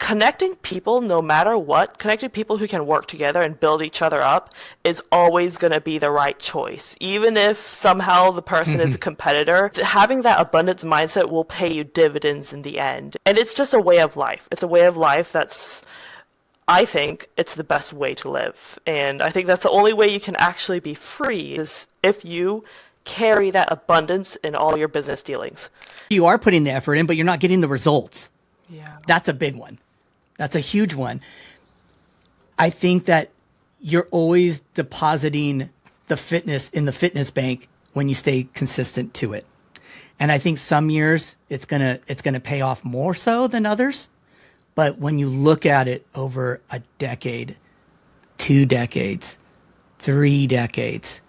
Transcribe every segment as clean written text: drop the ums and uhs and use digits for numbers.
connecting people, no matter what, connecting people who can work together and build each other up is always going to be the right choice. Even if somehow the person is a competitor, having that abundance mindset will pay you dividends in the end. And it's just a way of life. It's a way of life that's, I think it's the best way to live. And I think that's the only way you can actually be free is if you carry that abundance in all your business dealings. You are putting the effort in, but you're not getting the results. Yeah. That's a big one. That's a huge one. I think that you're always depositing the fitness in the fitness bank when you stay consistent to it. And I think some years it's gonna pay off more so than others. But when you look at it over a decade, 2 decades, 3 decades,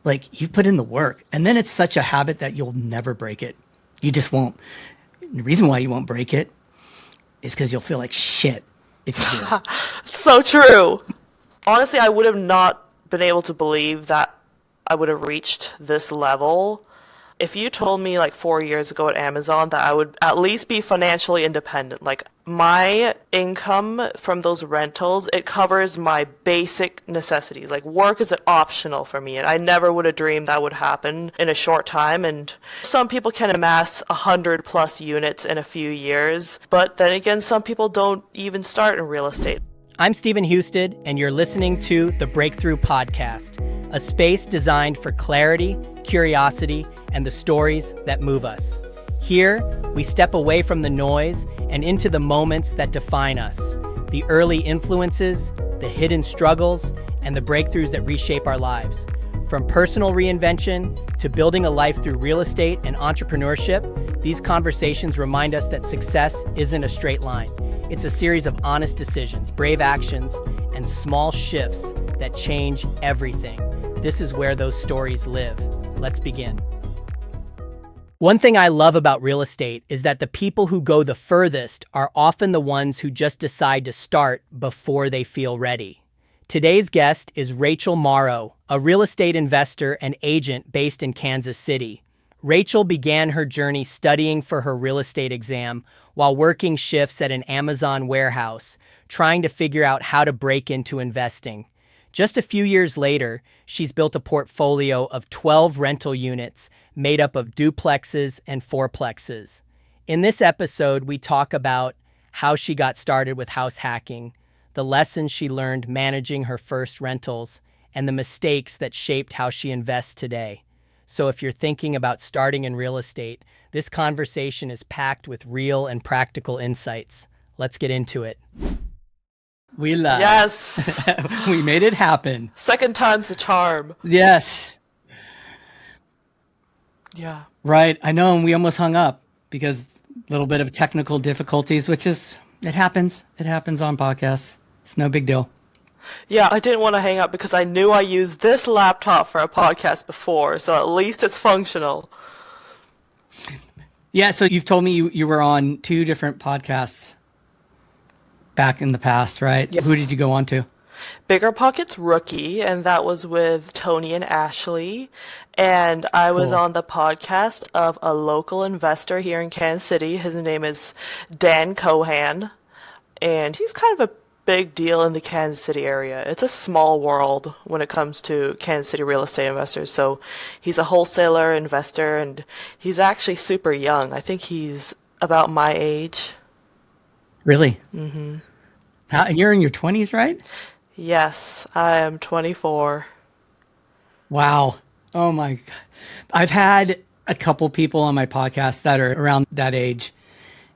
like you put in the work, and then it's such a habit that you'll never break it. You just won't. The reason why you won't break it is because you'll feel like shit if you do. So true. Honestly, I would have not been able to believe that I would have reached this level. If you told me like 4 years ago at Amazon that I would at least be financially independent, like my income from those rentals, it covers my basic necessities. Like work is optional for me, and I never would have dreamed that would happen in a short time. And some people can amass 100+ units in a few years, but then again, some people don't even start in real estate. I'm Stephen Husted, and you're listening to the Breakthrough Podcast, a space designed for clarity, curiosity, and the stories that move us. Here, we step away from the noise and into the moments that define us, the early influences, the hidden struggles, and the breakthroughs that reshape our lives. From personal reinvention to building a life through real estate and entrepreneurship, these conversations remind us that success isn't a straight line. It's a series of honest decisions, brave actions, and small shifts that change everything. This is where those stories live. Let's begin. One thing I love about real estate is that the people who go the furthest are often the ones who just decide to start before they feel ready. Today's guest is Rachel Morrow, a real estate investor and agent based in Kansas City. Rachel began her journey studying for her real estate exam while working shifts at an Amazon warehouse, trying to figure out how to break into investing. Just a few years later, she's built a portfolio of 12 rental units made up of duplexes and fourplexes. In this episode, we talk about how she got started with house hacking, the lessons she learned managing her first rentals, and the mistakes that shaped how she invests today. So if you're thinking about starting in real estate, this conversation is packed with real and practical insights. Let's get into it. We love. Yes. We made it happen. Second time's the charm. Yes. Yeah. Right. I know. And we almost hung up because a little bit of technical difficulties, which is, it happens. It happens on podcasts. It's no big deal. Yeah, I didn't want to hang up because I knew I used this laptop for a podcast before, so at least it's functional. Yeah, so you've told me you were on 2 different podcasts back in the past, right? Yes. Who did you go on to? Bigger Pockets Rookie, and that was with Tony and Ashley. And I was on the podcast of a local investor here in Kansas City. His name is Dan Cohan, and he's kind of a big deal in the Kansas City area. It's a small world when it comes to Kansas City real estate investors. So he's a wholesaler investor, and he's actually super young. I think he's about my age. Really? Mm-hmm. And you're in your 20s, right? Yes, I am 24. Wow. Oh my God. I've had a couple people on my podcast that are around that age.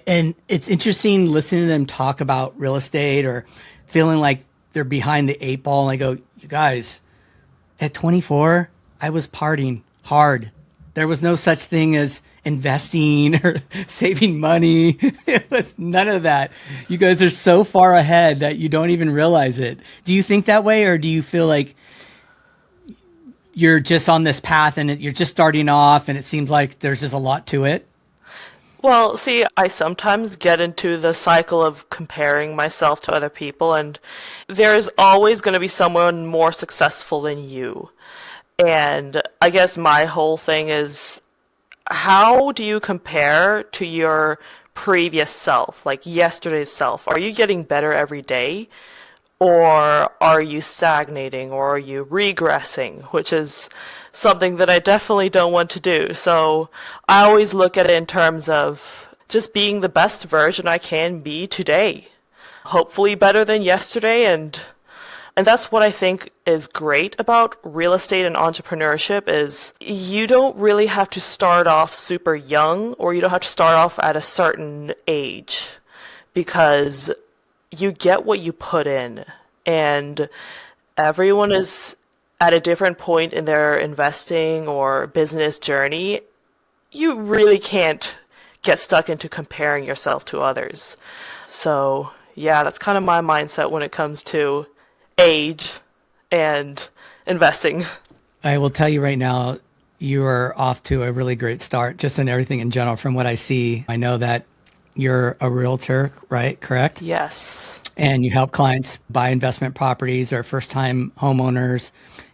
And it's interesting listening to them talk about real estate or feeling like they're behind the 8 ball. And I go, you guys, at 24, I was partying hard. There was no such thing as investing or saving money. It was none of that. You guys are so far ahead that you don't even realize it. Do you think that way, or do you feel like you're just on this path and you're just starting off and it seems like there's just a lot to it? Well, see, I sometimes get into the cycle of comparing myself to other people, and there's always going to be someone more successful than you. And I guess my whole thing is, how do you compare to your previous self, like yesterday's self? Are you getting better every day? Or are you stagnating, or are you regressing, which is something that I definitely don't want to do. So I always look at it in terms of just being the best version I can be today. Hopefully better than yesterday, and that's what I think is great about real estate and entrepreneurship is you don't really have to start off super young, or you don't have to start off at a certain age, because you get what you put in, and everyone is at a different point in their investing or business journey. You really can't get stuck into comparing yourself to others. So, yeah, that's kind of my mindset when it comes to age and investing. I will tell you right now, you are off to a really great start, just in everything in general. From what I see, I know that you're a realtor, right? Correct? Yes. And you help clients buy investment properties or first-time homeowners,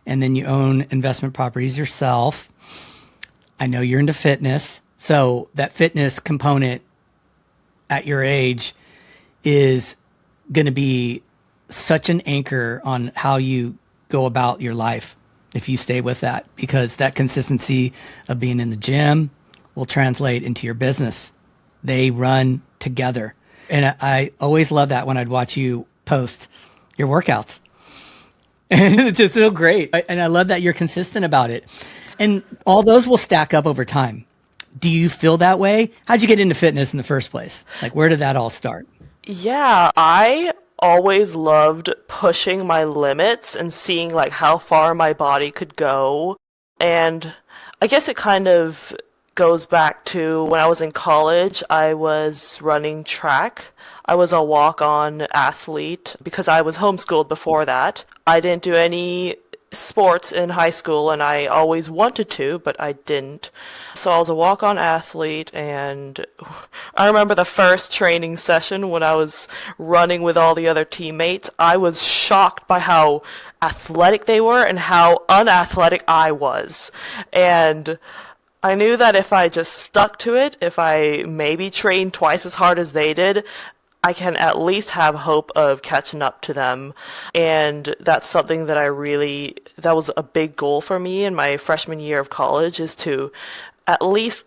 and then you own investment properties yourself. I know you're into fitness, so that fitness component at your age is going to be such an anchor on how you go about your life if you stay with that, because that consistency of being in the gym will translate into your business. They run together. And I always love that when I'd watch you post your workouts. And it's just so great. And I love that you're consistent about it. And all those will stack up over time. Do you feel that way? How'd you get into fitness in the first place? Like, where did that all start? Yeah, I always loved pushing my limits and seeing like how far my body could go. And I guess it kind of goes back to when I was in college. I was running track. I was a walk-on athlete because I was homeschooled before that. I didn't do any sports in high school, and I always wanted to, but I didn't. So I was a walk-on athlete, and I remember the first training session when I was running with all the other teammates. I was shocked by how athletic they were and how unathletic I was. And I knew that if I just stuck to it, if I maybe trained twice as hard as they did, I can at least have hope of catching up to them. And that's something that that was a big goal for me in my freshman year of college, is to at least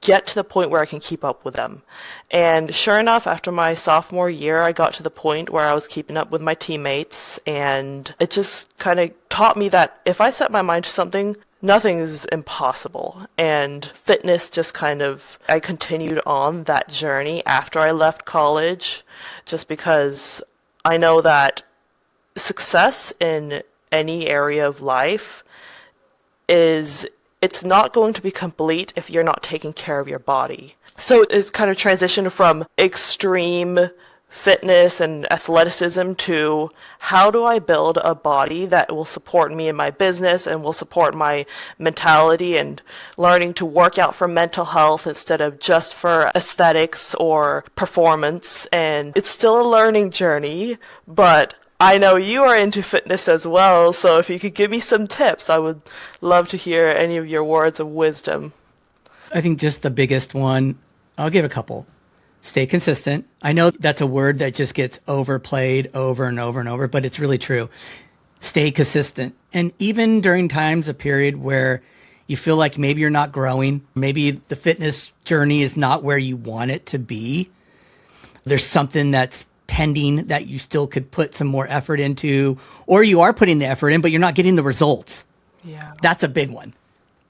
get to the point where I can keep up with them. And sure enough, after my sophomore year, I got to the point where I was keeping up with my teammates, and it just kind of taught me that if I set my mind to something, nothing is impossible. And fitness just I continued on that journey after I left college, just because I know that success in any area of life it's not going to be complete if you're not taking care of your body. So it's kind of transitioned from extreme fitness and athleticism to how do I build a body that will support me in my business and will support my mentality, and learning to work out for mental health instead of just for aesthetics or performance. And it's still a learning journey, but I know you are into fitness as well, so if you could give me some tips, I would love to hear any of your words of wisdom. I think just the biggest one, I'll give a couple. Stay consistent. I know that's a word that just gets overplayed over and over and over, but it's really true. Stay consistent. And even during times, a period where you feel like maybe you're not growing, maybe the fitness journey is not where you want it to be, there's something that's pending that you still could put some more effort into, or you are putting the effort in, but you're not getting the results. Yeah. That's a big one.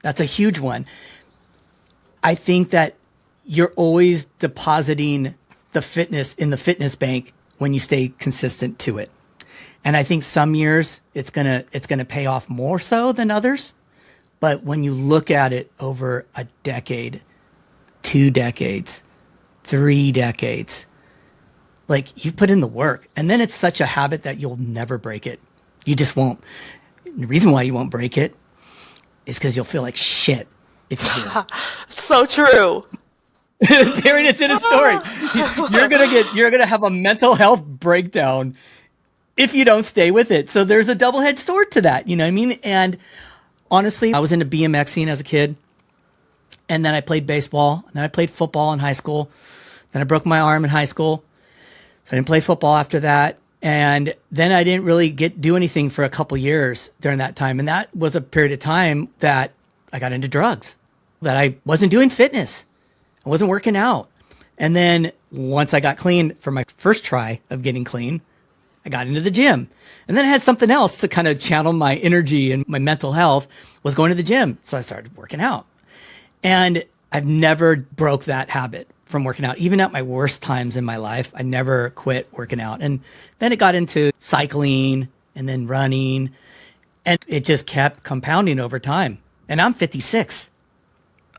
That's a huge one. I think that you're always depositing the fitness in the fitness bank when you stay consistent to it. And I think some years it's gonna pay off more so than others. But when you look at it over a decade, 2 decades, 3 decades, like, you put in the work, and then it's such a habit that you'll never break it. You just won't. The reason why you won't break it is because you'll feel like shit if you do it. So true. Period. It's in a story. You're gonna have a mental health breakdown if you don't stay with it. So there's a double-edged sword to that. You know what I mean? And honestly, I was into BMXing as a kid, and then I played baseball, and then I played football in high school. Then I broke my arm in high school. So I didn't play football after that. And then I didn't really do anything for a couple years during that time. And that was a period of time that I got into drugs, that I wasn't doing fitness. I wasn't working out. And then once I got clean for my first try of getting clean, I got into the gym. And then I had something else to kind of channel my energy and my mental health, was going to the gym. So I started working out. And I've never broke that habit from working out. Even at my worst times in my life, I never quit working out. And then it got into cycling and then running, and it just kept compounding over time. And I'm 56.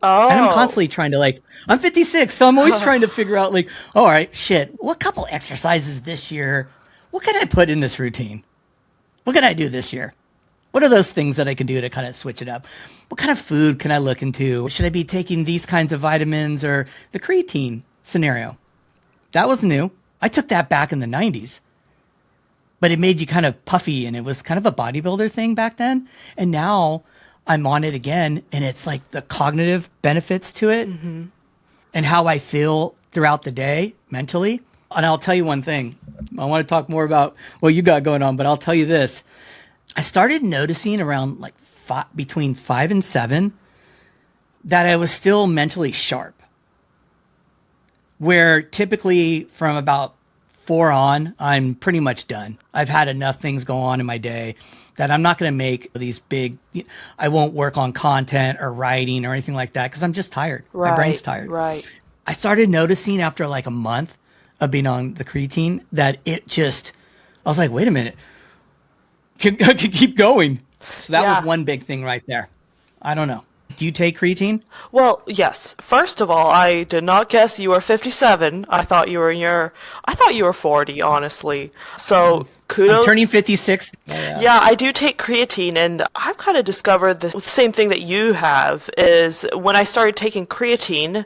Oh. And I'm constantly trying to I'm 56. So I'm always trying to figure out all right, shit, what couple exercises this year? What can I put in this routine? What can I do this year? What are those things that I can do to kind of switch it up? What kind of food can I look into? Should I be taking these kinds of vitamins or the creatine scenario? That was new. I took that back in the 90s, but it made you kind of puffy, and it was kind of a bodybuilder thing back then. And now I'm on it again, and it's like the cognitive benefits to it and how I feel throughout the day mentally. And I'll tell you one thing. I want to talk more about what you got going on, but I'll tell you this. I started noticing around between 5 and 7 that I was still mentally sharp. Where typically from about 4 on, I'm pretty much done. I've had enough things go on in my day that I'm not going to make these big, I won't work on content or writing or anything like that because I'm just tired. Right, my brain's tired. Right. I started noticing after a month of being on the creatine that I was like, wait a minute. I could keep going. So that was one big thing right there. I don't know. Do you take creatine? Well, yes. First of all, I did not guess you were 57. I thought you were 40, honestly. So kudos. I'm turning 56. Yeah, I do take creatine, and I've kind of discovered the same thing that you have, is when I started taking creatine,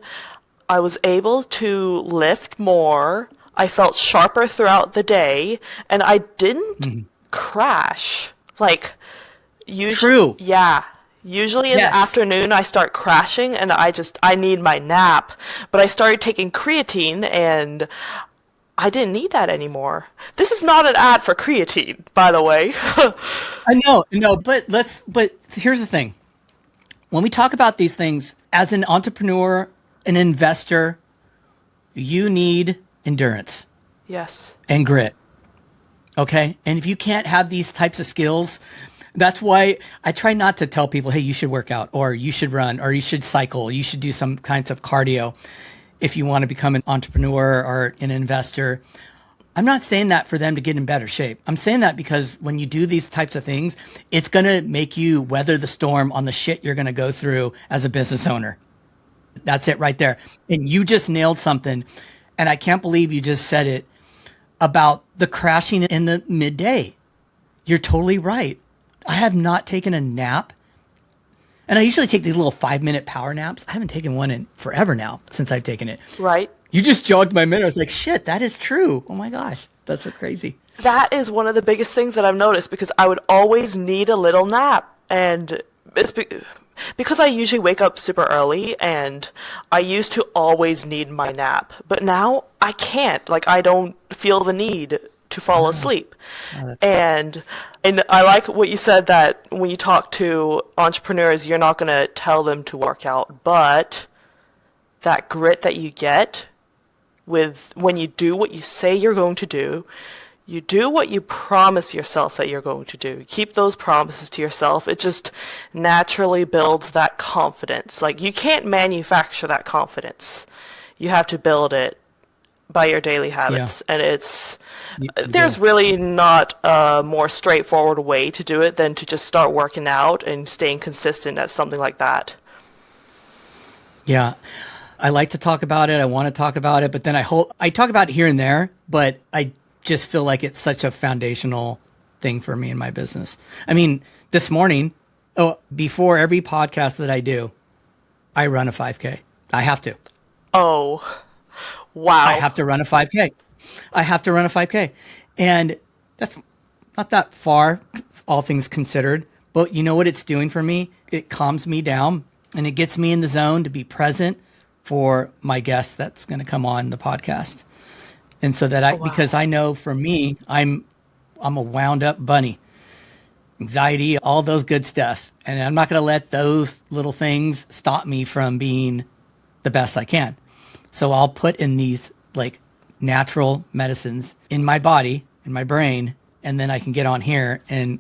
I was able to lift more. I felt sharper throughout the day, and I didn't crash. True. Yeah. Usually in the afternoon I start crashing and I need my nap. But I started taking creatine and I didn't need that anymore. This is not an ad for creatine, by the way. I know, but here's the thing. When we talk about these things, as an entrepreneur, an investor, you need endurance. Yes. And grit. Okay? And if you can't have these types of skills, that's why I try not to tell people, hey, you should work out, or you should run, or you should cycle, you should do some kinds of cardio if you want to become an entrepreneur or an investor. I'm not saying that for them to get in better shape. I'm saying that because when you do these types of things, it's going to make you weather the storm on the shit you're going to go through as a business owner. That's it right there. And you just nailed something. And I can't believe you just said it about the crashing in the midday. You're totally right. I have not taken a nap. And I usually take these little 5-minute power naps. I haven't taken one in forever now since I've taken it. Right. You just jogged my memory. I was like, shit, that is true. Oh my gosh. That's so crazy. That is one of the biggest things that I've noticed because I would always need a little nap. And it's because I usually wake up super early and I used to always need my nap. But now I can't. I don't feel the need to fall asleep. And I like what you said, that when you talk to entrepreneurs, you're not going to tell them to work out, but that grit that you get with when you do what you say you're going to do, you do what you promise yourself that you're going to do. Keep those promises to yourself. It just naturally builds that confidence. You can't manufacture that confidence. You have to build it by your daily habits. Yeah. And there's really not a more straightforward way to do it than to just start working out and staying consistent at something like that. Yeah. I like to talk about it. I want to talk about it, but then I talk about it here and there, but I just feel like it's such a foundational thing for me in my business. I mean, this morning, before every podcast that I do, I run a 5K. I have to. Oh, wow. I have to run a 5K. And that's not that far, all things considered. But you know what it's doing for me? It calms me down and it gets me in the zone to be present for my guest that's going to come on the podcast. And so that because I know for me, I'm a wound up bunny, anxiety, all those good stuff. And I'm not going to let those little things stop me from being the best I can. So I'll put in these like natural medicines in my body, in my brain, and then I can get on here and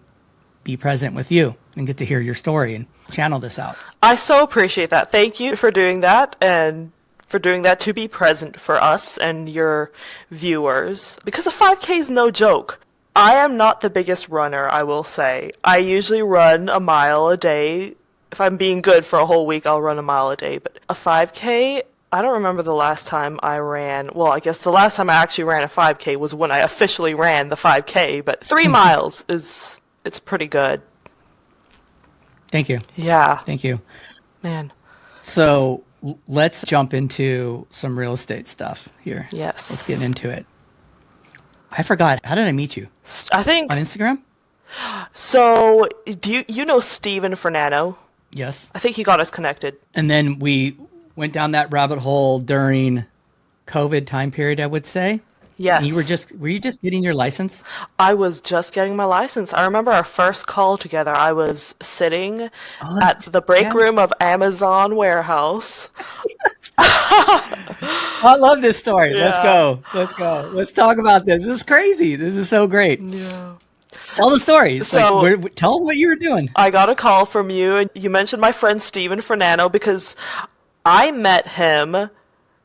be present with you and get to hear your story and channel this out. I so appreciate that. Thank you for doing that and for doing that to be present for us and your viewers. Because a 5K is no joke. I am not the biggest runner, I will say. I usually run a mile a day. If I'm being good for a whole week, I'll run a mile a day. But a 5K, I don't remember the last time I ran. Well, I guess the last time I actually ran a 5K was when I officially ran the 5K. But 3 miles it's pretty good. Thank you. Yeah. Thank you. Man. So let's jump into some real estate stuff here. Yes. Let's get into it. I forgot. How did I meet you? I think On Instagram? so. Do you know Steven Fernando? Yes. I think he got us connected. And then we went down that rabbit hole during COVID time period, I would say. Yes. And were you just getting your license? I was just getting my license. I remember our first call together. I was sitting at the break room of Amazon warehouse. I love this story. Yeah. Let's go. Let's talk about this. This is crazy. This is so great. Yeah. Tell the story. So- Tell them what you were doing. I got a call from you, and you mentioned my friend Steven Fernando because I met him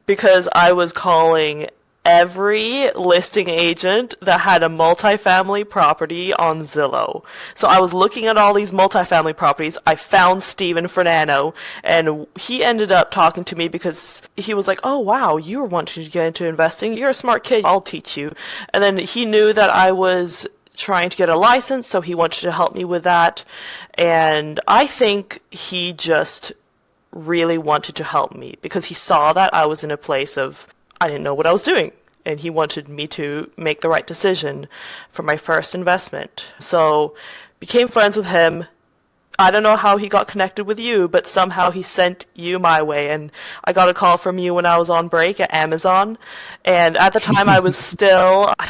because I was calling every listing agent that had a multifamily property on Zillow. So I was looking at all these multifamily properties. I found Steven Fernando, and he ended up talking to me because he was like, "Oh, wow, you were wanting to get into investing. You're a smart kid. I'll teach you." And then he knew that I was trying to get a license, so he wanted to help me with that. And I think he just really wanted to help me because he saw that I was in a place of I didn't know what I was doing, and he wanted me to make the right decision for my first investment. So became friends with him. I don't know how he got connected with you, but somehow he sent you my way, and I got a call from you when I was on break at Amazon. And at the time I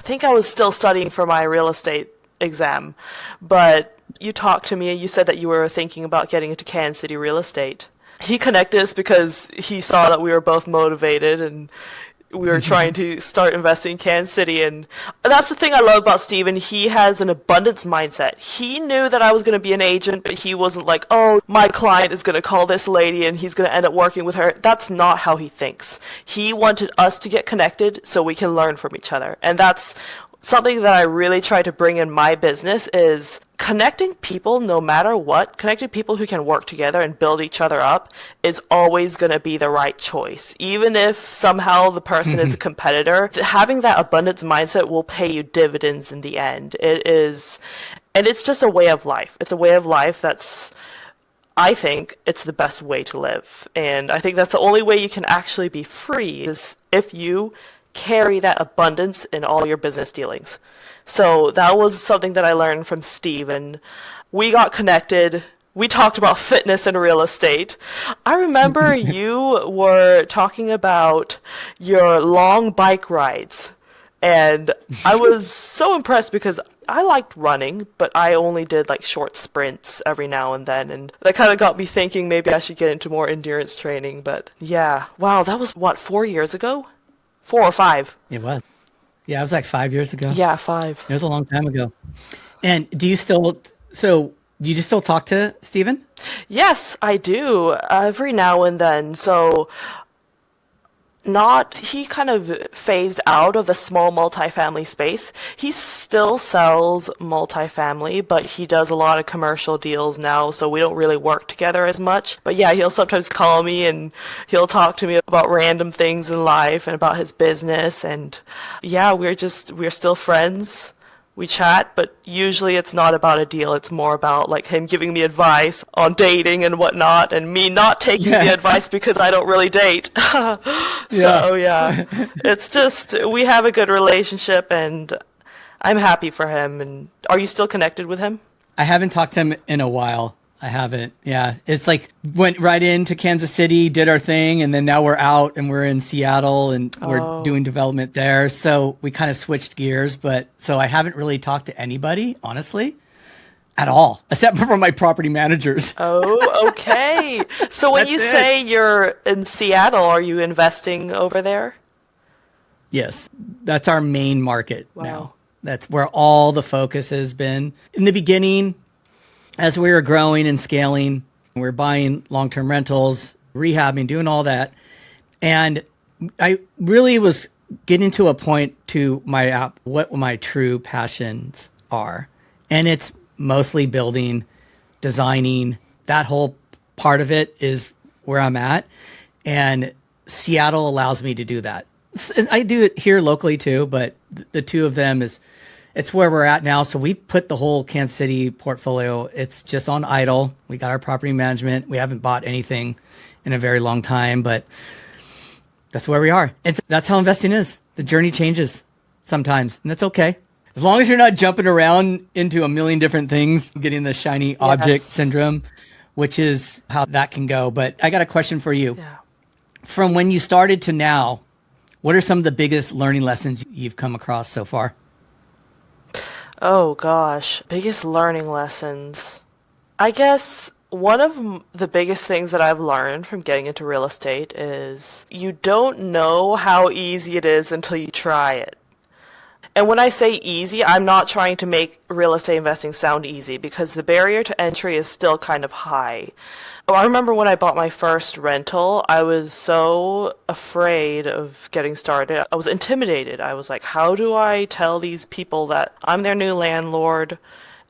think I was still studying for my real estate exam, but you talked to me and you said that you were thinking about getting into Kansas City real estate. He connected us because he saw that we were both motivated and we were trying to start investing in Kansas City. And that's the thing I love about Steven. He has an abundance mindset. He knew that I was going to be an agent, but he wasn't like, "Oh, my client is going to call this lady and he's going to end up working with her." That's not how he thinks. He wanted us to get connected so we can learn from each other. And that's something that I really try to bring in my business is connecting people no matter what. Connecting people who can work together and build each other up is always going to be the right choice. Even if somehow the person is a competitor, having that abundance mindset will pay you dividends in the end. It is, and it's just a way of life. It's a way of life that's, I think it's the best way to live. And I think that's the only way you can actually be free is if you carry that abundance in all your business dealings. So that was something that I learned from Steve, and we got connected. We talked about fitness and real estate. I remember you were talking about your long bike rides, and I was so impressed because I liked running, but I only did like short sprints every now and then, and that kind of got me thinking maybe I should get into more endurance training. But yeah, wow, that was what, 4 years ago? 4 or 5. It was. Yeah, it was like 5 years ago. Yeah, 5. It was a long time ago. And do you still talk to Steven? Yes, I do. Every now and then. So he kind of phased out of the small multifamily space. He still sells multifamily, but he does a lot of commercial deals now, so we don't really work together as much. But yeah, he'll sometimes call me and he'll talk to me about random things in life and about his business. And yeah, we're still friends. We chat, but usually it's not about a deal. It's more about like him giving me advice on dating and whatnot, and me not taking the advice because I don't really date. So yeah, it's just we have a good relationship, and I'm happy for him. And are you still connected with him? I haven't talked to him in a while. I haven't. Yeah. It's like went right into Kansas City, did our thing, and then now we're out and we're in Seattle and we're doing development there. So we kind of switched gears, but so I haven't really talked to anybody, honestly, at all, except for my property managers. Oh, okay. So when you say you're in Seattle, are you investing over there? Yes. That's our main market Wow. now. That's where all the focus has been. In the beginning, as we were growing and scaling, we were buying long-term rentals, rehabbing, doing all that. And I really was getting to a point to what my true passions are. And it's mostly building, designing. That whole part of it is where I'm at. And Seattle allows me to do that. I do it here locally too, but the two of them it's where we're at now. So we put the whole Kansas City portfolio, it's just on idle. We got our property management. We haven't bought anything in a very long time, but that's where we are. That's how investing is. The journey changes sometimes, and that's okay. As long as you're not jumping around into a million different things, getting the shiny object syndrome, which is how that can go. But I got a question for you. Yeah. From when you started to now, what are some of the biggest learning lessons you've come across so far? Oh gosh, biggest learning lessons. I guess one of the biggest things that I've learned from getting into real estate is you don't know how easy it is until you try it. And when I say easy, I'm not trying to make real estate investing sound easy because the barrier to entry is still kind of high. Oh, I remember when I bought my first rental, I was so afraid of getting started. I was intimidated. I was like, how do I tell these people that I'm their new landlord?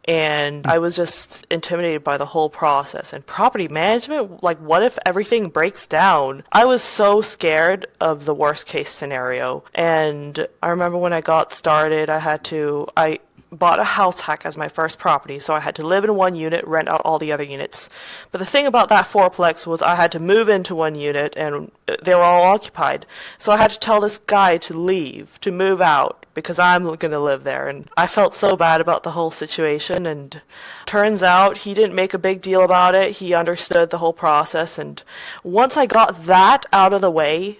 And I was just intimidated by the whole process. And property management, like, what if everything breaks down? I was so scared of the worst case scenario. And I remember when I got started, I bought a house hack as my first property, so I had to live in one unit, rent out all the other units. But the thing about that fourplex was I had to move into one unit, and they were all occupied. So I had to tell this guy to leave, to move out, because I'm going to live there. And I felt so bad about the whole situation, and turns out he didn't make a big deal about it. He understood the whole process, and once I got that out of the way,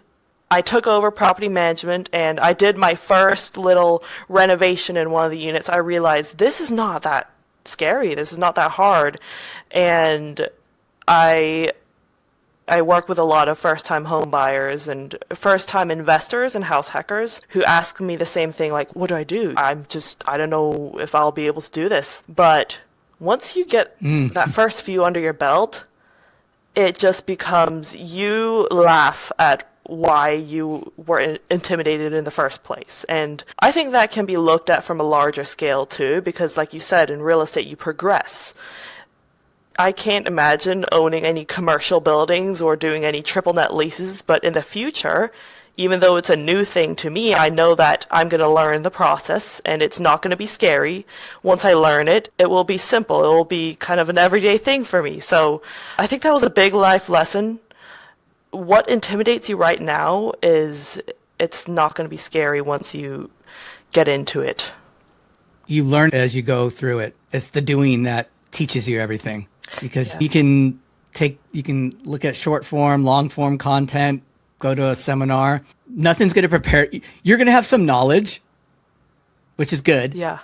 I took over property management and I did my first little renovation in one of the units. I realized this is not that scary. This is not that hard. And I work with a lot of first-time home buyers and first-time investors and house hackers who ask me the same thing, like, what do I do? I don't know if I'll be able to do this. But once you get that first few under your belt, it just becomes, you laugh at why you were intimidated in the first place. And I think that can be looked at from a larger scale too, because like you said, in real estate, you progress. I can't imagine owning any commercial buildings or doing any triple net leases, but in the future, even though it's a new thing to me, I know that I'm going to learn the process and it's not going to be scary. Once I learn it, it will be simple. It will be kind of an everyday thing for me. So I think that was a big life lesson. What intimidates you right now is it's not going to be scary once you get into it. You learn as you go through it. It's the doing that teaches you everything, because you can look at short form, long form content, go to a seminar. Nothing's going to prepare. You're going to have some knowledge, which is good. Yeah.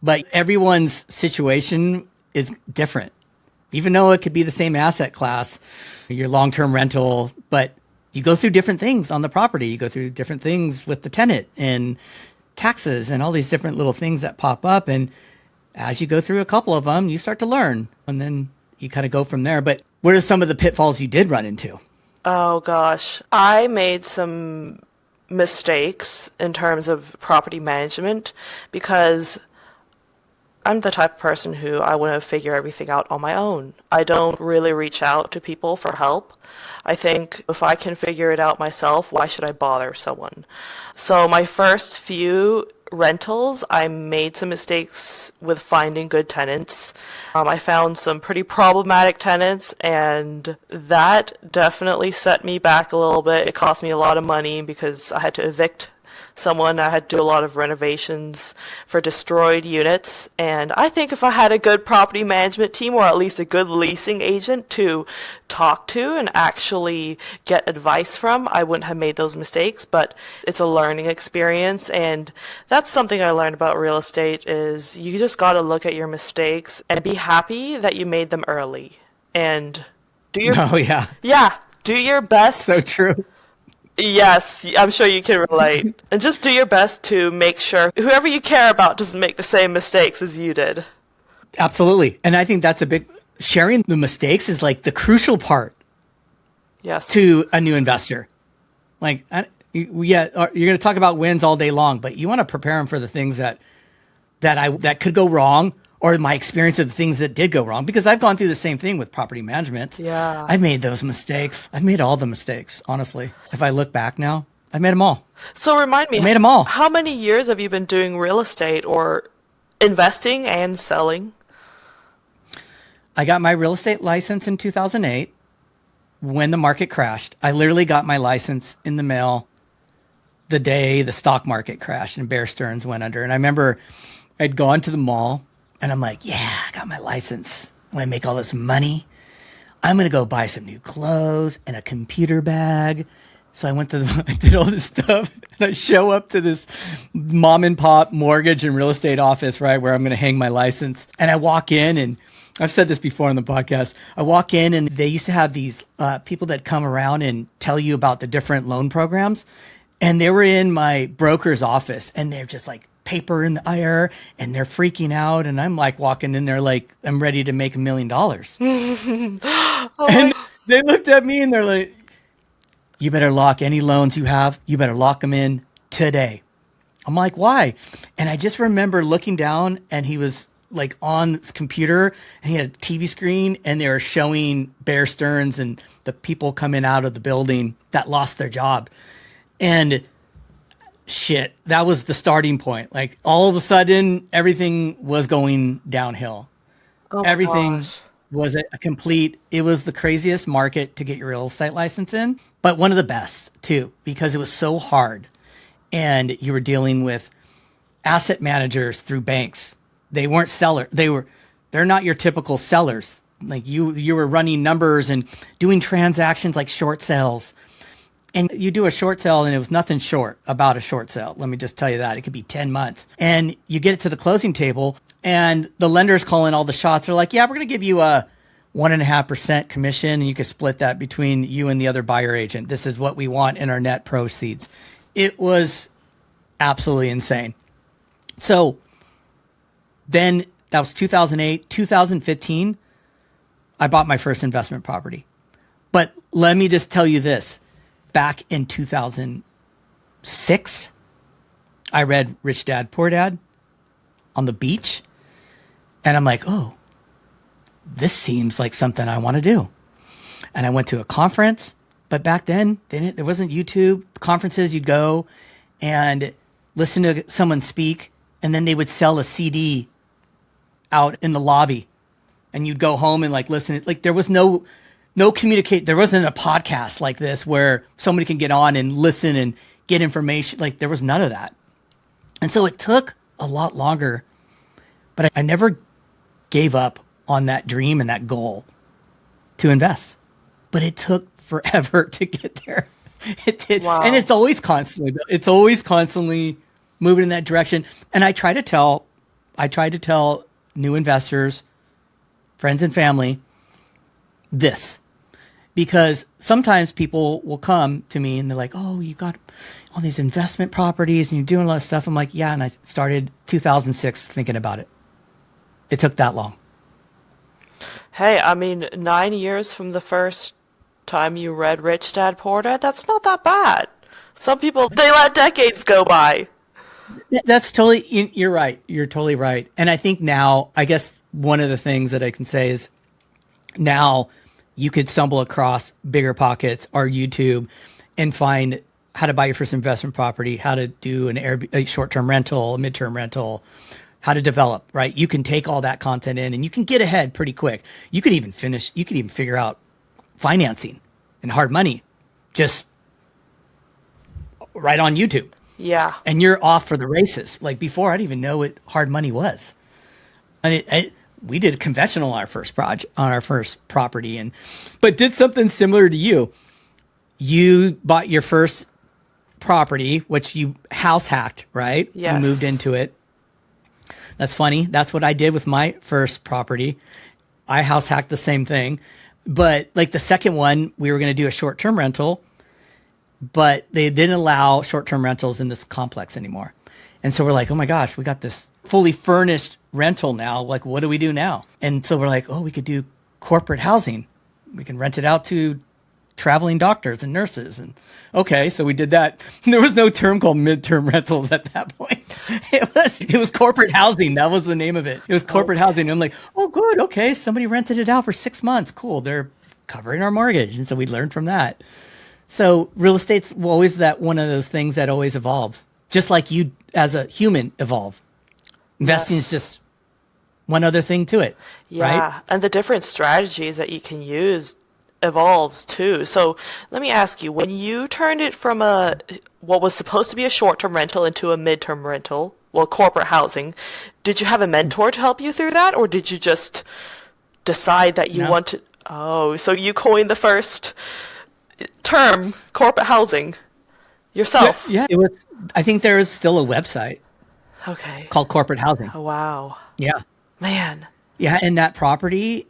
But everyone's situation is different. Even though it could be the same asset class, your long-term rental, but you go through different things on the property. You go through different things with the tenant and taxes and all these different little things that pop up. And as you go through a couple of them, you start to learn, and then you kind of go from there. But what are some of the pitfalls you did run into? Oh gosh, I made some mistakes in terms of property management because I'm the type of person who I want to figure everything out on my own. I don't really reach out to people for help. I think if I can figure it out myself, why should I bother someone? So my first few rentals, I made some mistakes with finding good tenants. I found some pretty problematic tenants, and that definitely set me back a little bit. It cost me a lot of money because I had to evict someone. I had to do a lot of renovations for destroyed units. And I think if I had a good property management team, or at least a good leasing agent to talk to and actually get advice from, I wouldn't have made those mistakes. But it's a learning experience. And that's something I learned about real estate is you just got to look at your mistakes and be happy that you made them early. And do your Oh, yeah. yeah, do your best. So true. Yes, I'm sure you can relate. And just do your best to make sure whoever you care about doesn't make the same mistakes as you did. Absolutely. And I think that's a big, sharing the mistakes is like the crucial part Yes. to a new investor. Like, you're going to talk about wins all day long, but you want to prepare them for the things that could go wrong, or my experience of the things that did go wrong, because I've gone through the same thing with property management. Yeah. I've made those mistakes. I've made all the mistakes, honestly. If I look back now, I made them all. So remind me, I made them all. how many years have you been doing real estate or investing and selling? I got my real estate license in 2008 when the market crashed. I literally got my license in the mail the day the stock market crashed and Bear Stearns went under. And I remember I'd gone to the mall and I'm like, yeah, I got my license. When I make all this money, I'm going to go buy some new clothes and a computer bag. So I did all this stuff, and I show up to this mom and pop mortgage and real estate office, right, where I'm going to hang my license. And I walk in, and I've said this before on the podcast. I walk in, and they used to have these people that come around and tell you about the different loan programs. And they were in my broker's office, and they're just like paper in the air, and they're freaking out. And I'm like walking in there like I'm ready to make $1 million. And they looked at me, and they're like, you better lock any loans you have. You better lock them in today. I'm like, why? And I just remember looking down, and he was like on his computer, and he had a TV screen, and they were showing Bear Stearns and the people coming out of the building that lost their job. And shit, that was the starting point. Like all of a sudden, everything was going downhill. Oh my Everything gosh. was it was the craziest market to get your real estate license in, but one of the best too, because it was so hard. And you were dealing with asset managers through banks. They weren't sellers. They're not your typical sellers. Like you were running numbers and doing transactions like short sales. And you do a short sale, and it was nothing short about a short sale. Let me just tell you that. It could be 10 months. And you get it to the closing table, and the lender's calling all the shots. They're like, yeah, we're going to give you a 1.5% commission, and you can split that between you and the other buyer agent. This is what we want in our net proceeds. It was absolutely insane. So then that was 2008. 2015, I bought my first investment property. But let me just tell you this. Back in 2006, I read Rich Dad, Poor Dad on the beach. And I'm like, oh, this seems like something I want to do. And I went to a conference. But back then, there wasn't YouTube. Conferences, you'd go and listen to someone speak. And then they would sell a CD out in the lobby. And you'd go home and like listen. Like there was no communicate. There wasn't a podcast like this where somebody can get on and listen and get information. Like there was none of that. And so it took a lot longer, but I never gave up on that dream and that goal to invest, but it took forever to get there. It did. Wow. And it's always constantly moving in that direction. And I try to tell new investors, friends and family, this. Because sometimes people will come to me and they're like, oh, you got all these investment properties and you're doing a lot of stuff. I'm like, yeah. And I started 2006 thinking about it. It took that long. Hey, I mean, 9 years from the first time you read Rich Dad Poor Dad, that's not that bad. Some people, they let decades go by. That's totally, you're right. You're totally right. And I think now, I guess one of the things that I can say is now you could stumble across Bigger Pockets or YouTube and find how to buy your first investment property, how to do a short-term rental, a mid-term rental, how to develop, right? You can take all that content in and you can get ahead pretty quick. You could even figure out financing and hard money just right on YouTube. Yeah. and you're off for the races. Like before, I didn't even know what hard money was. And we did conventional on our first project, on our first property, but did something similar to you. You bought your first property, which you house hacked, right? Yes. You moved into it. That's funny. That's what I did with my first property. I house hacked the same thing. But like the second one, we were going to do a short-term rental, but they didn't allow short-term rentals in this complex anymore. And so we're like, oh my gosh, we got this fully furnished rental now. Like, what do we do now? And so we're like, oh, we could do corporate housing. We can rent it out to traveling doctors and nurses. And okay, so we did that. There was no term called midterm rentals at that point. It was corporate housing. That was the name of it. It was corporate housing. And I'm like, oh, good. Okay, somebody rented it out for 6 months. Cool. They're covering our mortgage. And so we learned from that. So real estate's always that one of those things that always evolves, just like you as a human evolve. Investing is just one other thing to it. Yeah. Right? And the different strategies that you can use evolves too. So let me ask you, when you turned it from what was supposed to be a short-term rental into a midterm rental, well, corporate housing, did you have a mentor to help you through that, or did you just decide that you wanted? Oh, so you coined the first term, corporate housing, yourself? Yeah, it was. I think there is still a website Okay. called Corporate Housing. Oh, wow. Yeah. Man. Yeah, and that property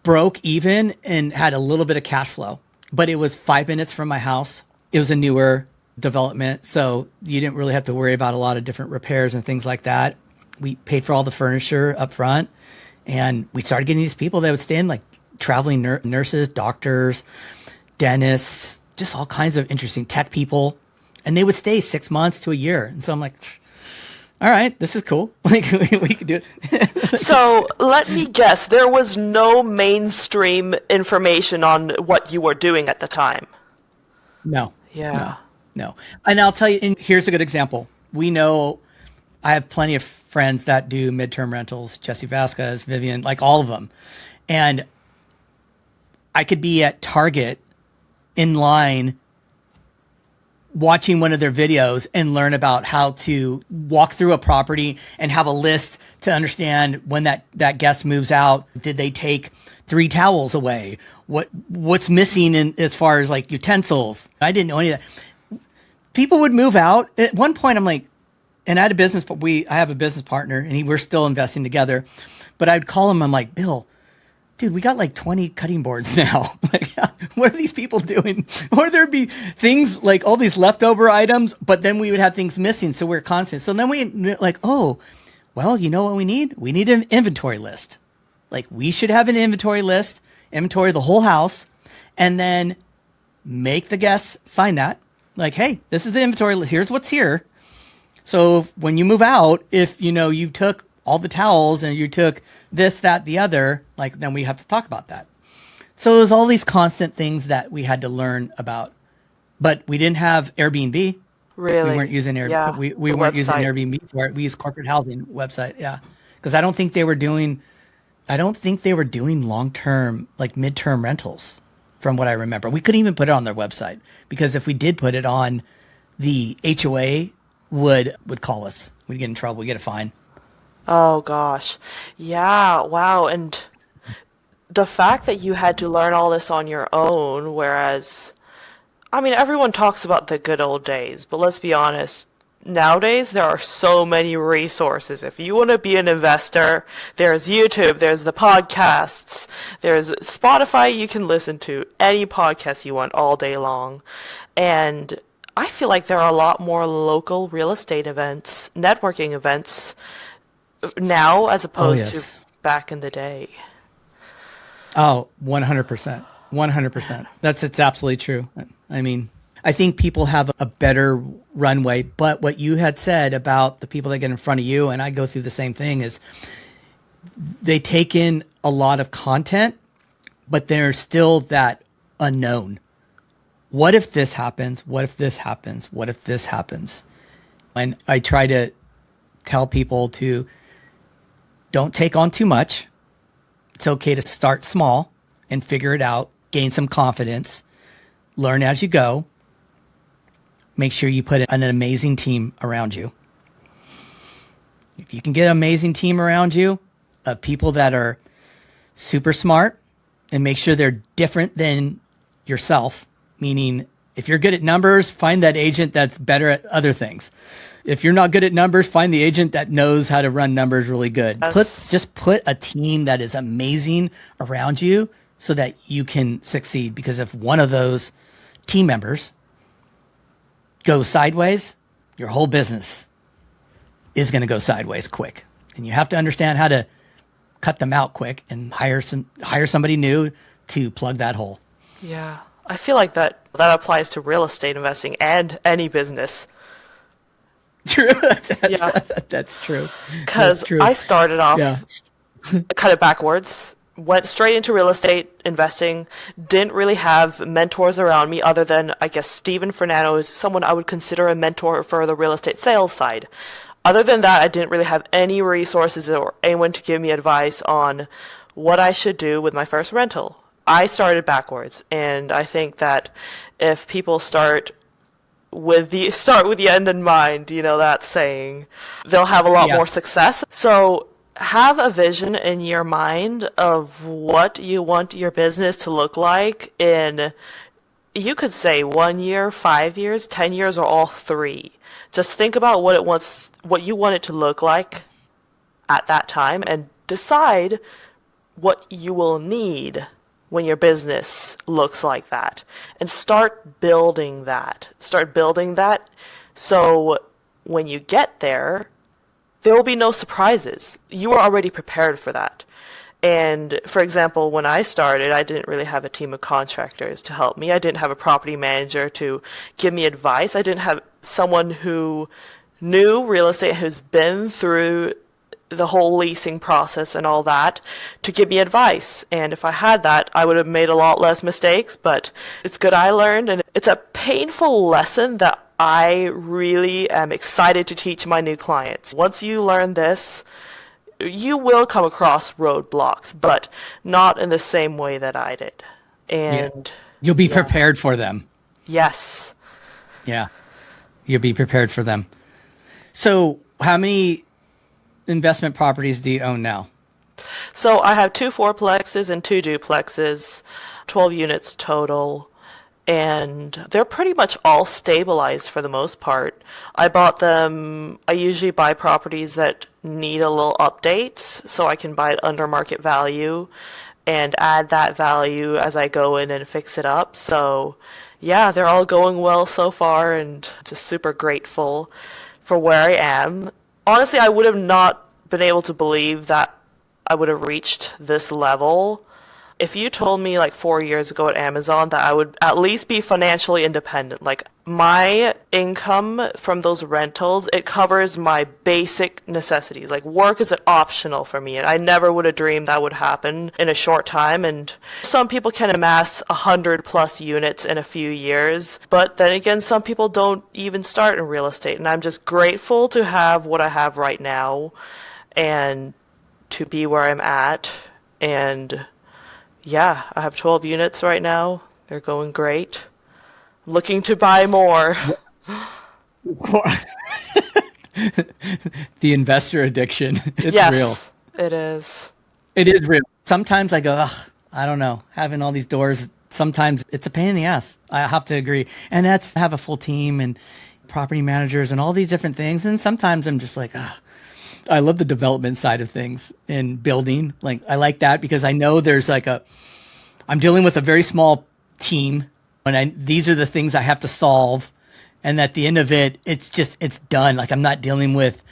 broke even and had a little bit of cash flow, but it was 5 minutes from my house. It was a newer development, so you didn't really have to worry about a lot of different repairs and things like that. We paid for all the furniture up front, and we started getting these people that would stay in, like traveling nurses, doctors, dentists, just all kinds of interesting tech people, and they would stay 6 months to a year. And so I'm like, all right, this is cool. Like we could do it. So let me guess, there was no mainstream information on what you were doing at the time. No. Yeah. No. And I'll tell you, and here's a good example. We know I have plenty of friends that do midterm rentals, Jesse Vasquez, Vivian, like all of them. And I could be at Target in line watching one of their videos and learn about how to walk through a property and have a list to understand when that guest moves out. Did they take 3 towels away? What's missing in as far as like utensils? I didn't know any of that. People would move out. At one point, I'm like, and I had a business, but I have a business partner, and we're still investing together. But I'd call him. I'm like, Bill, dude, we got like 20 cutting boards now. Like, what are these people doing? Or there'd be things like all these leftover items, but then we would have things missing. So we're constant. So then we like, oh, well, you know what we need? We need an inventory list. Like we should have an inventory list, inventory the whole house, and then make the guests sign that. Like, hey, this is the inventory list. Here's what's here. So when you move out, if you took all the towels and you took this, that, the other, like then we have to talk about that. So there's all these constant things that we had to learn about, but we didn't have Airbnb. Really? We weren't using Airbnb. Yeah, we the weren't using website. Airbnb for it. We used corporate housing website. Yeah. Cause I don't think they were doing long-term, like midterm rentals from what I remember. We couldn't even put it on their website because if we did put it on, the HOA would call us. We'd get in trouble. We'd get a fine. Oh gosh. Yeah, wow. And the fact that you had to learn all this on your own, whereas, I mean, everyone talks about the good old days, but let's be honest, nowadays there are so many resources. If you want to be an investor, there's YouTube, there's the podcasts, there's Spotify, you can listen to any podcast you want all day long. And I feel like there are a lot more local real estate events, networking events now as opposed to back in the day. Oh, 100%. 100%. It's absolutely true. I mean, I think people have a better runway, but what you had said about the people that get in front of you, and I go through the same thing, is they take in a lot of content, but there's still that unknown. What if this happens? What if this happens? What if this happens? And I try to tell people to don't take on too much. It's okay to start small and figure it out, gain some confidence, learn as you go. make sure you put an amazing team around you. If you can get an amazing team around you of people that are super smart and make sure they're different than yourself, meaning if you're good at numbers, find that agent that's better at other things. If you're not good at numbers, find the agent that knows how to run numbers really good. Yes. Just put a team that is amazing around you so that you can succeed. Because if one of those team members goes sideways, your whole business is going to go sideways quick. And you have to understand how to cut them out quick and hire somebody new to plug that hole. Yeah. I feel like that applies to real estate investing and any business. True. Yeah. That's true. Because I started off kind of backwards, went straight into real estate investing, didn't really have mentors around me other than, I guess, Steven Fernando is someone I would consider a mentor for the real estate sales side. Other than that, I didn't really have any resources or anyone to give me advice on what I should do with my first rental. I started backwards, and I think that if people start with the end in mind, that saying, they'll have a lot more success. So have a vision in your mind of what you want your business to look like in, you could say 1 year, 5 years, 10 years, or all three. Just think about what you want it to look like at that time and decide what you will need when your business looks like that, and start building that. So when you get there will be no surprises. You are already prepared for that. And for example, when I started, I didn't really have a team of contractors to help me. I didn't have a property manager to give me advice. I didn't have someone who knew real estate, who's been through the whole leasing process and all that, to give me advice. And if I had that, I would have made a lot less mistakes, but it's good I learned, and it's a painful lesson that I really am excited to teach my new clients. Once you learn this, you will come across roadblocks, but not in the same way that I did. And you'll be prepared for them. Yes. Yeah. You'll be prepared for them. So how many investment properties do you own now? So I have 2 fourplexes and 2 duplexes, 12 units total, and they're pretty much all stabilized for the most part. I usually buy properties that need a little updates, so I can buy it under market value and add that value as I go in and fix it up. So yeah, they're all going well so far, and just super grateful for where I am. Honestly, I would have not been able to believe that I would have reached this level. If you told me like 4 years ago at Amazon that I would at least be financially independent, like my income from those rentals, it covers my basic necessities. Like work is optional for me, and I never would have dreamed that would happen in a short time. And some people can amass 100+ units in a few years, but then again, some people don't even start in real estate. And I'm just grateful to have what I have right now and to be where I'm at. And yeah, I have 12 units right now. They're going great. Looking to buy more. The investor addiction. It's yes, real. It is. It is real. Sometimes I go, I don't know, having all these doors, sometimes it's a pain in the ass. I have to agree. And that's have a full team and property managers and all these different things. And sometimes I'm just like, I love the development side of things and building. Like I like that because I know there's I'm dealing with a very small team, and these are the things I have to solve. And at the end of it, it's done. Like I'm not dealing with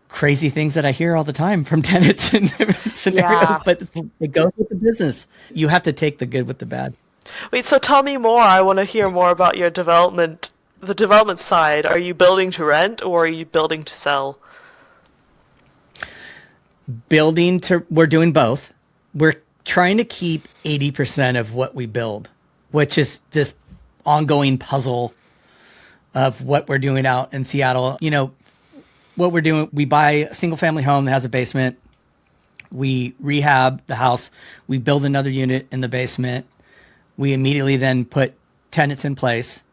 crazy things that I hear all the time from tenants in different scenarios, but it goes with the business. You have to take the good with the bad. Wait, so tell me more. I want to hear more about your development, the development side. Are you building to rent or are you building to sell? We're doing both. We're trying to keep 80% of what we build, which is this ongoing puzzle of what we're doing out in Seattle. What we're doing, we buy a single family home that has a basement. We rehab the house. We build another unit in the basement. We immediately then put tenants in place.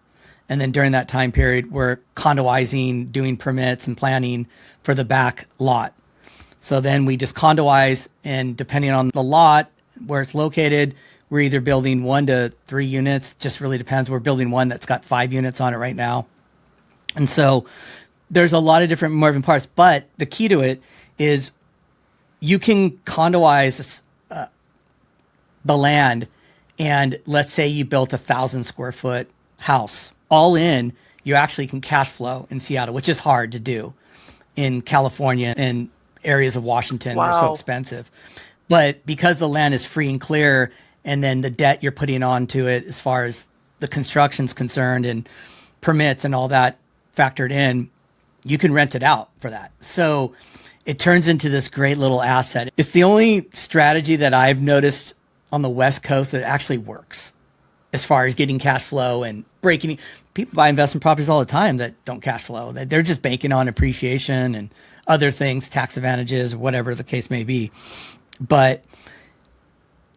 And then during that time period, we're condoizing, doing permits and planning for the back lot. So then we just condoize, and depending on the lot, where it's located, we're either building 1 to 3 units. Just really depends. We're building one that's got 5 units on it right now. And so there's a lot of different moving parts, but the key to it is you can condoize the land, and let's say you built 1,000 square foot house. All in, you actually can cash flow in Seattle, which is hard to do in California and areas of Washington. They're so expensive. But because the land is free and clear, and then the debt you're putting onto it as far as the construction's concerned and permits and all that factored in, you can rent it out for that. So it turns into this great little asset. It's the only strategy that I've noticed on the West Coast that actually works as far as getting cash flow and breaking. People buy investment properties all the time that don't cash flow. They're just banking on appreciation and other things, tax advantages, whatever the case may be. But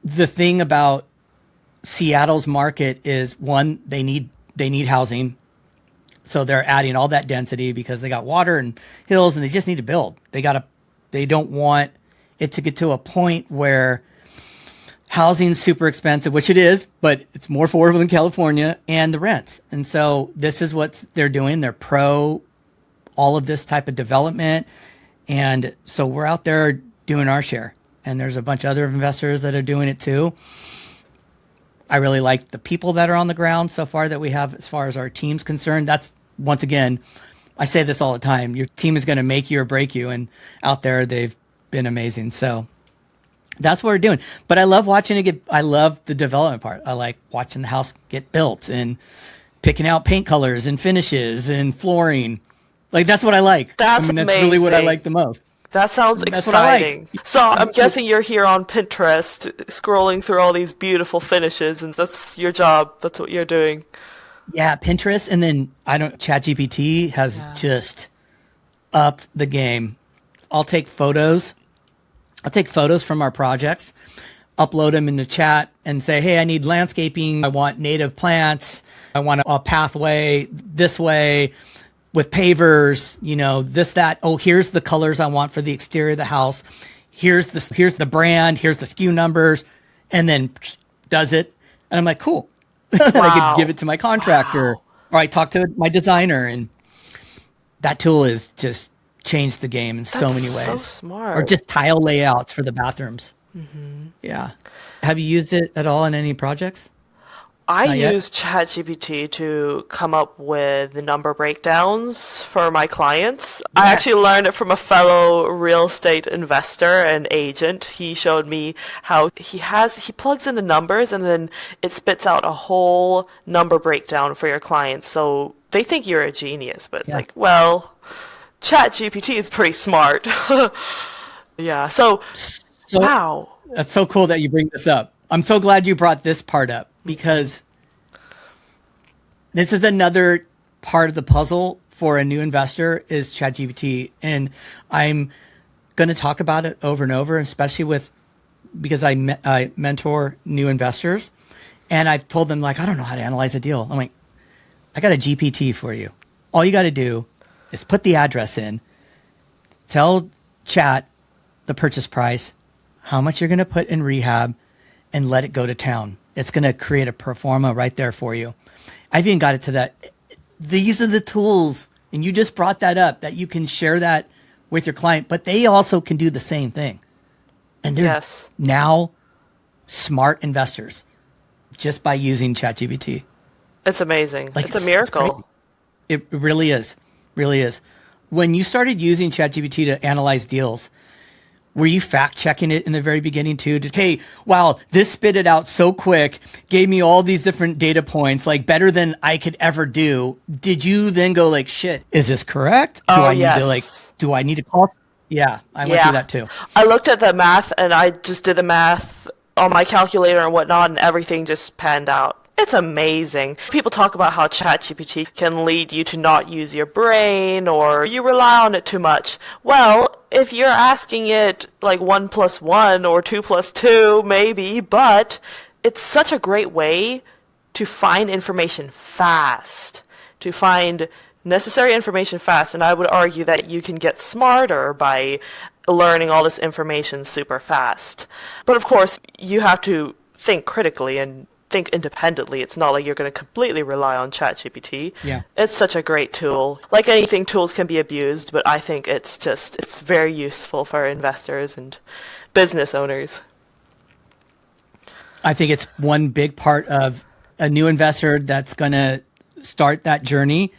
the thing about Seattle's market is, one, they need housing. So they're adding all that density because they got water and hills, and they just need to build. They don't want it to get to a point where housing's super expensive, which it is, but it's more affordable than California, and the rents. And so this is what they're doing. They're pro all of this type of development. And so we're out there doing our share. And there's a bunch of other investors that are doing it too. I really like the people that are on the ground so far that we have as far as our team's concerned. That's, once again, I say this all the time. Your team is going to make you or break you. And out there, they've been amazing. So that's what we're doing. But I love watching it get, I love the development part. I like watching the house get built and picking out paint colors and finishes and flooring. Like, that's what I like. That's that's really what I like the most. That sounds exciting. So I'm guessing you're here on Pinterest scrolling through all these beautiful finishes, and that's your job. That's what you're doing. Yeah, Pinterest, and then ChatGPT has just upped the game. I'll take photos from our projects, upload them into chat, and say, hey, I need landscaping. I want native plants. I want a pathway this way with pavers, this, that. Oh, here's the colors I want for the exterior of the house. Here's the brand. Here's the SKU numbers, and then does it. And I'm like, cool. Wow. I could give it to my contractor, or I talk to my designer, and that tool has just changed the game in so many ways. So smart. Or just tile layouts for the bathrooms. Mm-hmm. Yeah. Have you used it at all in any projects? I use ChatGPT to come up with the number breakdowns for my clients. Yeah. I actually learned it from a fellow real estate investor and agent. He showed me how he plugs in the numbers, and then it spits out a whole number breakdown for your clients. So they think you're a genius, but it's like, well, ChatGPT is pretty smart. Yeah. So wow. That's so cool that you bring this up. I'm so glad you brought this part up, because this is another part of the puzzle for a new investor is ChatGPT. And I'm going to talk about it over and over, especially because I mentor new investors, and I've told them, like, I don't know how to analyze a deal. I'm like, I got a GPT for you. All you got to do is put the address in, tell Chat the purchase price, how much you're going to put in rehab, and let it go to town. It's going to create a pro forma right there for you. I've even got it to that. These are the tools, and you just brought that up, that you can share that with your client, but they also can do the same thing. And they're now smart investors just by using ChatGPT. It's amazing. Like, it's a miracle. It really is. Really is. When you started using ChatGPT to analyze deals, were you fact checking it in the very beginning too? Hey, wow, this spit it out so quick, gave me all these different data points, like better than I could ever do. Did you then go like, shit, is this correct? Do I need to call? Yeah, I went through that too. I looked at the math, and I just did the math on my calculator and whatnot, and everything just panned out. It's amazing. People talk about how ChatGPT can lead you to not use your brain, or you rely on it too much. Well, if you're asking it like 1 + 1 or 2 + 2, maybe, but it's such a great way to find information fast. to find necessary information fast. And I would argue that you can get smarter by learning all this information super fast. But of course, you have to think critically and think independently. It's not like you're going to completely rely on ChatGPT. Yeah. It's such a great tool. Like anything, tools can be abused, but I think it's very useful for investors and business owners. I think it's one big part of a new investor that's going to start that journey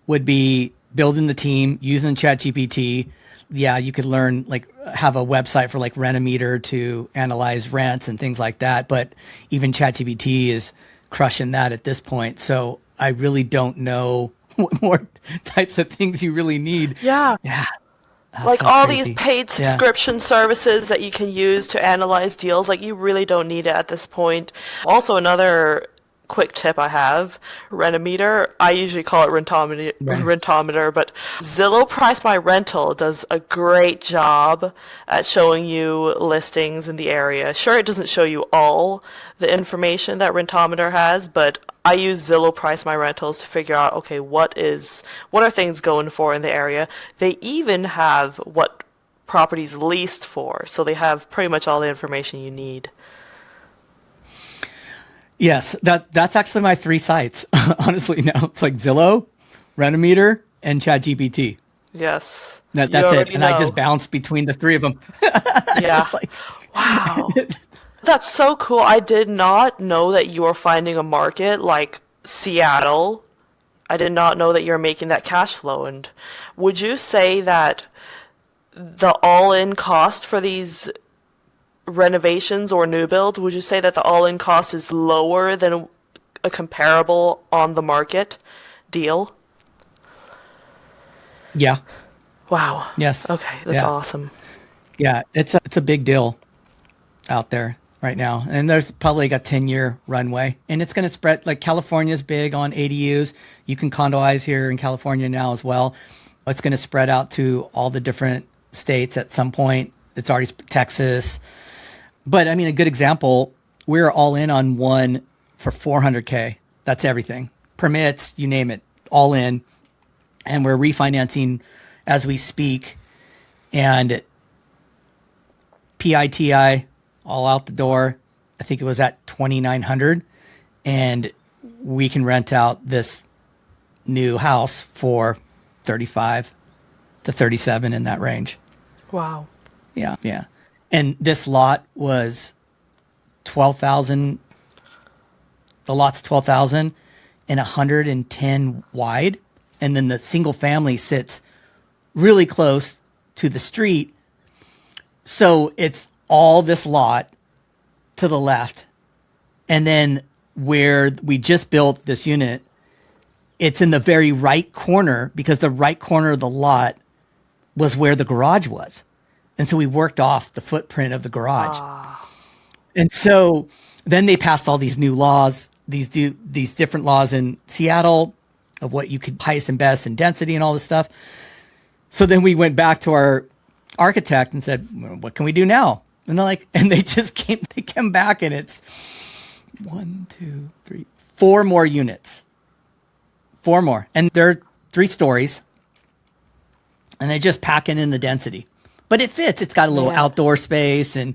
would be building the team, using ChatGPT. Yeah, you could learn, like, have a website for like Rent-A-Meter to analyze rents and things like that. But even ChatGPT is crushing that at this point. So I really don't know what more types of things you really need. Yeah. Yeah. That's Like so all crazy. these paid subscription services that you can use to analyze deals, like you really don't need it at this point. Also, another quick tip I have, Rent-A-Meter. I usually call it Rentometer, but Zillow Price My Rental does a great job at showing you listings in the area. Sure, it doesn't show you all the information that Rentometer has, but I use Zillow Price My Rentals to figure out, okay, what are things going for in the area. They even have what properties leased for, so they have pretty much all the information you need. Yes, that's actually my 3 sites. Honestly, now it's like Zillow, Rent-A-Meter, and ChatGPT. Yes. That's You it. already And I know. just bounce between the 3 of them. Yeah. Just like, Wow. That's so cool. I did not know that you were finding a market like Seattle. I did not know that you're making that cash flow. And would you say that the all-in cost for these renovations or new builds, would you say that the all-in cost is lower than a comparable on the market deal? yeah. Wow. Yes. Okay, that's Yeah. awesome. Yeah, it's a big deal out there right now. And there's probably like a 10-year runway. And it's going to spread, like California's big on ADUs. You can condoize here in California now as well. It's going to spread out to all the different states at some point. It's already Texas. But I mean, a good example, we're all in on one for $400K. That's everything. Permits, you name it, all in. And we're refinancing as we speak. And PITI, all out the door. I think it was at $2,900. And we can rent out this new house for 35 to 37 in that range. Wow. Yeah, yeah. And this lot was 12,000. The lot's 12,000 and 110 wide. And then the single family sits really close to the street. So it's all this lot to the left. And then where we just built this unit, it's in the very right corner because the right corner of the lot was where the garage was. And so we worked off the footprint of the garage. And so then they passed all these new laws, these different laws in Seattle of what you could highest and best and density and all this stuff. So then we went back to our architect and said, well, what can we do now? And they're like, and they came back and it's 1, 2, 3, 4 more units. 4 more. And they're 3 stories. And they just packing in the density. But it fits. It's got a little outdoor space, and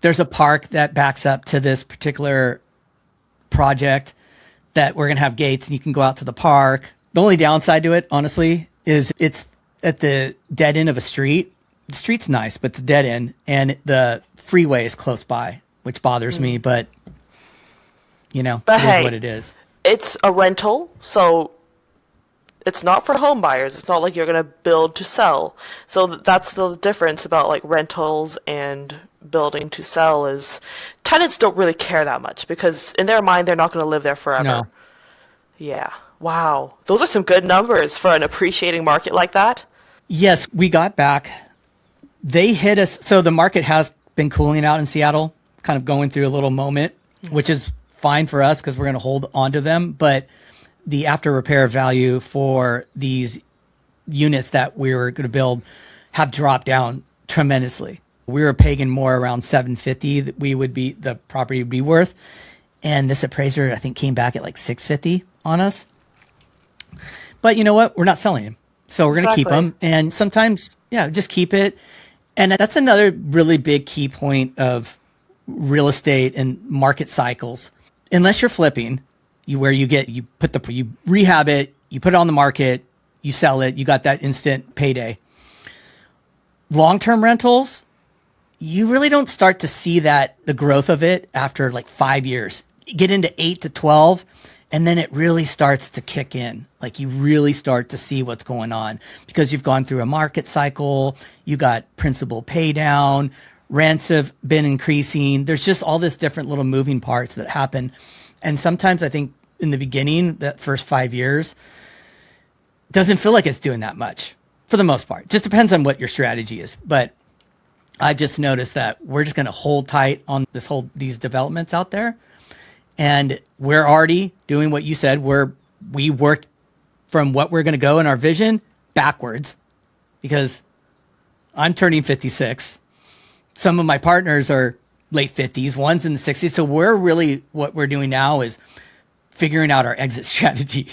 there's a park that backs up to this particular project that we're going to have gates, and you can go out to the park. The only downside to it, honestly, is it's at the dead end of a street. The street's nice, but it's dead end, and the freeway is close by, which bothers me, but, you know, But it is hey, what it is. It's a rental, so it's not for home buyers. It's not like you're going to build to sell. So that's the difference about like rentals and building to sell is tenants don't really care that much because in their mind, they're not going to live there forever. No. Yeah. Wow. Those are some good numbers for an appreciating market like that. Yes, we got back. They hit us. So the market has been cooling out in Seattle, kind of going through a little moment, which is fine for us because we're going to hold on to them. But the after repair value for these units that we were going to build have dropped down tremendously. We were paying more around $750 that the property would be worth. And this appraiser, I think, came back at like $650 on us. But you know what? We're not selling them. So we're going to keep Exactly. them. And sometimes, just keep it. And that's another really big key point of real estate and market cycles. Unless you're flipping, you rehab it, you put it on the market, you sell it, you got that instant payday. Long-term rentals, you really don't start to see the growth of it after like 5 years. You get into 8 to 12, and then it really starts to kick in. Like you really start to see what's going on because you've gone through a market cycle, you got principal pay down, rents have been increasing. There's just all this different little moving parts that happen. And sometimes I think in the beginning, that first 5 years, doesn't feel like it's doing that much for the most part. Just depends on what your strategy is. But I've just noticed that we're just going to hold tight on these developments out there. And we're already doing what you said, where we worked from what we're going to go in our vision backwards, because I'm turning 56. Some of my partners are late 50s, one's in the 60s. So what we're doing now is figuring out our exit strategy,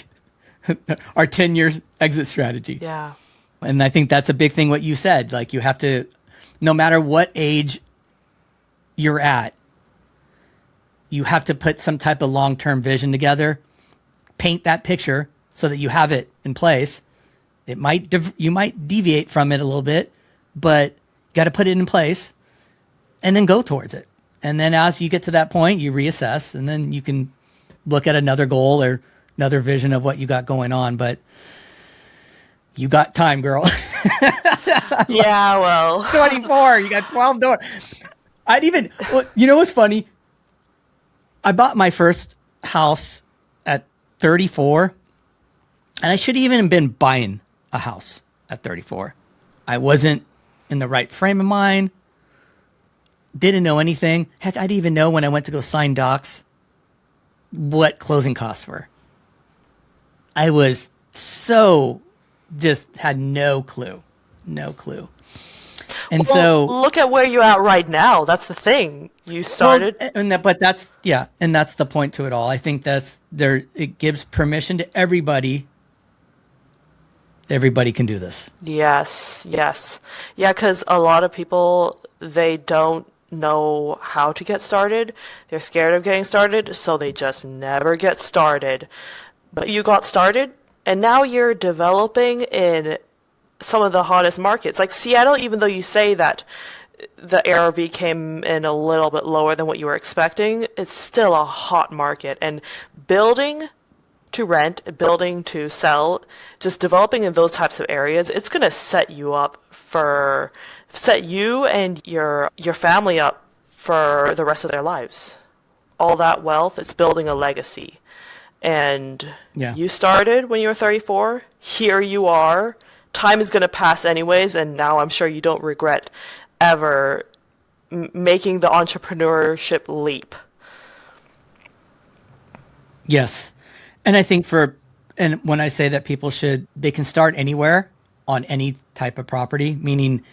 our 10-year exit strategy. Yeah. And I think that's a big thing, what you said. Like you have to, no matter what age you're at, you have to put some type of long-term vision together, paint that picture so that you have it in place. You might deviate from it a little bit, but you got to put it in place and then go towards it. And then as you get to that point, you reassess, and then you can look at another goal or another vision of what you got going on. But you got time, girl. Yeah, well. 24, you got 12 doors. You know what's funny? I bought my first house at 34, and I should even have been buying a house at 34. I wasn't in the right frame of mind, didn't know anything. Heck, I didn't even know when I went to go sign docs what closing costs were. I was just had no clue. And Well, so look at where you're at right now. That's the thing. You started. But that's the point to it all. I think it gives permission to everybody. Everybody can do this. Yes. Yeah, because a lot of people, they don't know how to get started. They're scared of getting started, so they just never get started. But you got started, and now you're developing in some of the hottest markets. Like Seattle, even though you say that the ARV came in a little bit lower than what you were expecting, it's still a hot market. And building to rent, building to sell, just developing in those types of areas, it's going to set you and your family up for the rest of their lives. All that wealth, it's building a legacy. And you started when you were 34. Here you are. Time is going to pass anyways, and now I'm sure you don't regret ever making the entrepreneurship leap. Yes. And I think when I say that they can start anywhere on any type of property, meaning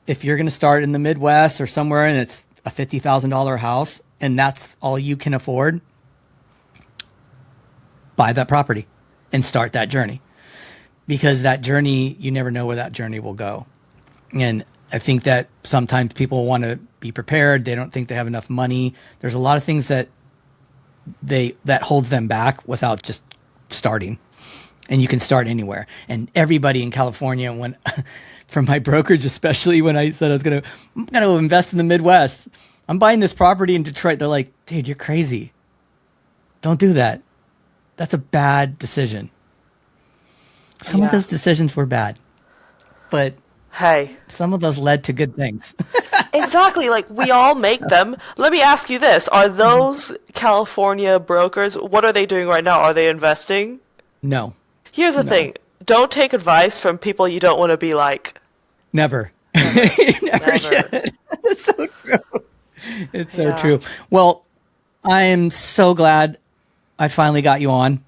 if you're going to start in the Midwest or somewhere and it's a $50,000 house and that's all you can afford, buy that property and start that journey. Because that journey, you never know where that journey will go. And I think that sometimes people want to be prepared. They don't think they have enough money. There's a lot of things that holds them back without just starting. And you can start anywhere. And everybody in California, from my brokerage, especially when I said I'm going to invest in the Midwest, I'm buying this property in Detroit. They're like, dude, you're crazy. Don't do that. That's a bad decision. Some of those decisions were bad, but hey, some of those led to good things. Exactly. Like we all make them. Let me ask you this. Are those California brokers, what are they doing right now? Are they investing? No. Here's the thing. Don't take advice from people you don't want to be like. Never. Never should. It's so true. It's so true. Well, I am so glad I finally got you on.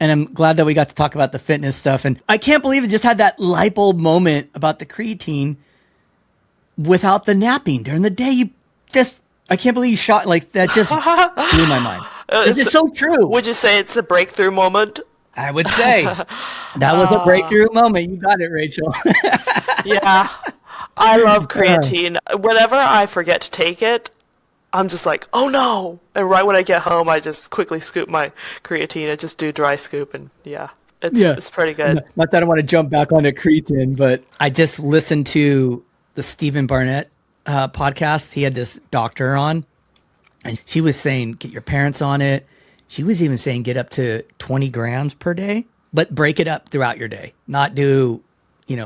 And I'm glad that we got to talk about the fitness stuff. And I can't believe it just had that light bulb moment about the creatine without the napping during the day. I can't believe you shot like that. Just blew my mind. It's so true. Would you say it's a breakthrough moment? I would say that was a breakthrough moment. You got it, Rachel. Yeah, I love creatine. Whenever I forget to take it, I'm just like, oh no! And right when I get home, I just quickly scoop my creatine and just do dry scoop, and yeah, it's pretty good. Not that I want to jump back onto creatine, but I just listened to the Stephen Barnett podcast. He had this doctor on, and she was saying, get your parents on it. She was even saying get up to 20 grams per day, but break it up throughout your day. Not do,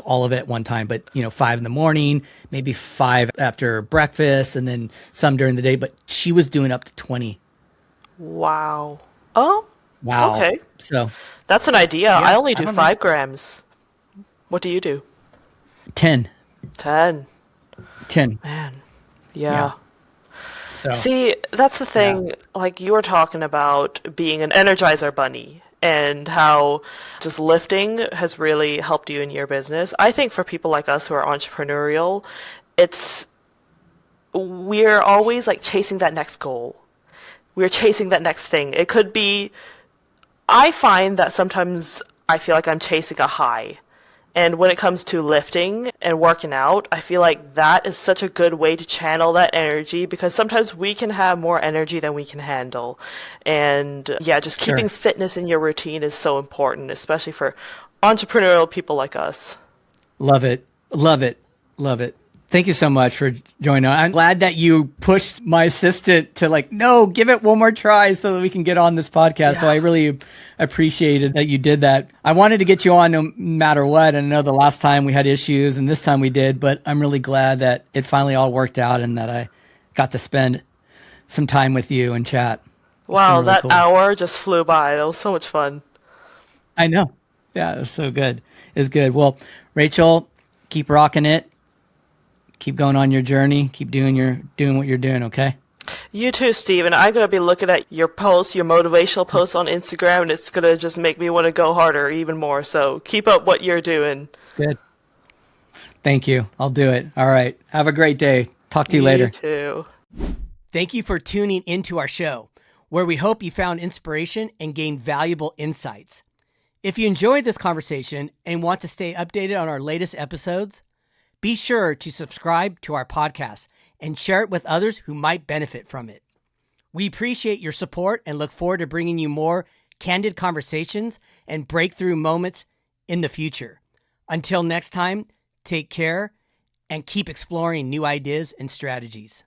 all of it at one time, but, 5 in the morning, maybe 5 after breakfast, and then some during the day. But she was doing up to 20. Wow. Oh, Wow. okay. So That's an idea. Yeah, I only I do don't know. 5 grams. What do you do? 10. 10. 10. Man. Yeah. Yeah. So See, that's the thing, like you were talking about being an Energizer bunny and how just lifting has really helped you in your business. I think for people like us who are entrepreneurial, we're always like chasing that next goal. We're chasing that next thing. It could be, I find that sometimes I feel like I'm chasing a high. And when it comes to lifting and working out, I feel like that is such a good way to channel that energy because sometimes we can have more energy than we can handle. And yeah, just keeping fitness in your routine is so important, especially for entrepreneurial people like us. love it. Love it. Love it. Thank you so much for joining on. I'm glad that you pushed my assistant to no, give it one more try so that we can get on this podcast. So I really appreciated that you did that. I wanted to get you on no matter what. And I know the last time we had issues and this time we did, but I'm really glad that it finally all worked out and that I got to spend some time with you and chat. Wow, really that cool. hour just flew by. That was so much fun. I know. Yeah, it was so good. It's good. Well, Rachel, keep rocking it. Keep going on your journey. Keep doing what you're doing, okay? You too, Steven. I'm going to be looking at your posts, your motivational posts on Instagram, and it's going to just make me want to go harder even more. So keep up what you're doing. Good. Thank you. I'll do it. All right. Have a great day. Talk to you later. You too. Thank you for tuning into our show, where we hope you found inspiration and gained valuable insights. If you enjoyed this conversation and want to stay updated on our latest episodes, be sure to subscribe to our podcast and share it with others who might benefit from it. We appreciate your support and look forward to bringing you more candid conversations and breakthrough moments in the future. Until next time, take care and keep exploring new ideas and strategies.